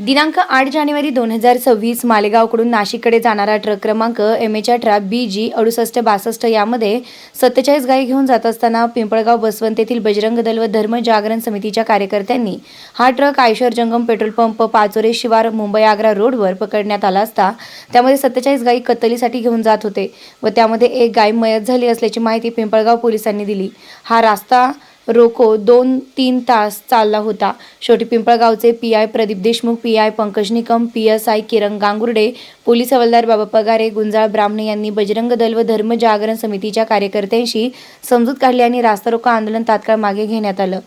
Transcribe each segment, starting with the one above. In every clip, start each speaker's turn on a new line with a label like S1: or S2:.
S1: दिनांक 8 जानेवारी 2026 मालेगावकडून नाशिककडे जाणारा ट्रक क्रमांक MH18 BG 6862 यामध्ये 47 गाई घेऊन जात असताना पिंपळगाव बसवंत येथील बजरंग दल व धर्म जागरण समितीच्या कार्यकर्त्यांनी हा ट्रक आयशर जंगम पेट्रोल पंप पाचोरे शिवार मुंबई आग्रा रोडवर पकडण्यात आला असता त्यामध्ये 47 गाई कत्तलीसाठी घेऊन जात होते व त्यामध्ये एक गाय मयत झाली असल्याची माहिती पिंपळगाव पोलिसांनी दिली। हा रास्ता रोको 2-3 तास चालला होता। शेवटी पिंपळगावचे PI Pradeep Deshmukh, PI Pankaj Nikam, PSI किरण गांगुर्डे, पोलीस हवालदार बाबा पगारे, गुंजाळ ब्राह्मणे यांनी बजरंग दल व धर्म जागरण समितीच्या कार्यकर्त्यांशी समजूत काढली आणि रास्ता रोको आंदोलन तात्काळ मागे घेण्यात आलं।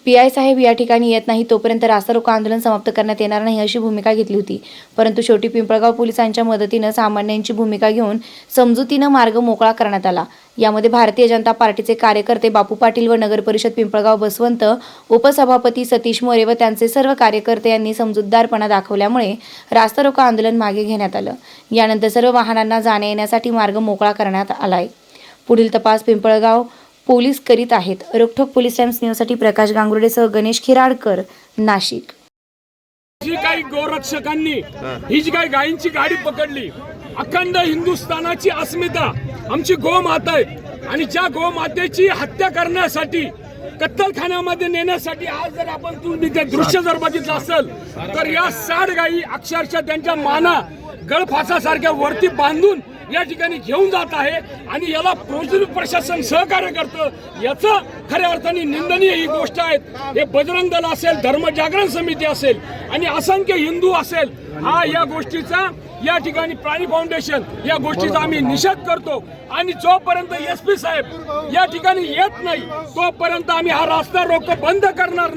S1: PI साहेब या ठिकाणी येत नाही तोपर्यंत रास्ता रोको आंदोलन समाप्त करण्यात येणार नाही अशी भूमिका घेतली होती, परंतु शेवटी पिंपळगाव पोलिसांच्या मदतीने सामान्यांची भूमिका घेऊन समजुतीने मार्ग मोकळा करण्यात आला। यामध्ये भारतीय जनता पार्टीचे कार्यकर्ते बापू पाटील व नगर परिषद पिंपळगाव बसवंत उपसभापती सतीश मोरे व त्यांचे सर्व कार्यकर्ते यांनी समजूतदारपणा दाखवल्यामुळे रास्ता रोको आंदोलन मागे घेण्यात आलं। यानंतर सर्व वाहनांना जाण्या येण्यासाठी मार्ग मोकळा करण्यात आलाय। पुढील तपास पिंपळगाव पोलीस करीत आहेत। रोखोक पोलीस टाइम्स न्यूजसाठी प्रकाश गांगुर्डेसह गणेश खिराडकर, नाशिक।
S2: जी काही गोरक्षकांनी ही जी काही गायींची गाडी पकडली, अखंड हिंदुस्थानाची अस्मिता आमची गोमाता आहे आणि ज्या गोमातेची हत्या करण्यासाठी कत्तलखान्यामध्ये नेण्यासाठी आज जर आपण तुम्ही ते दृश्य जर बघितलं असेल तर या 60 गायी अक्षरशः त्यांच्या माना गळफासासारख्या वरती बांधून या ठिकाणी घेऊन जात आहे आणि याला पोलीस प्रशासन सहकार्य करतं याचं खऱ्या अर्थाने निंदनीय ही गोष्ट आहे। हे बजरंग दल असेल, धर्म जागरण समिती असेल आणि असंख्य हिंदू असेल, हा या गोष्टीचा या ठिकाणी प्राणी फाउंडेशन या गोष्टीचा आम्ही निषेध करतो आणि जोपर्यंत SP साहेब या ठिकाणी येत नाही तोपर्यंत आम्ही हा रास्ता रोको बंद करणार नाही।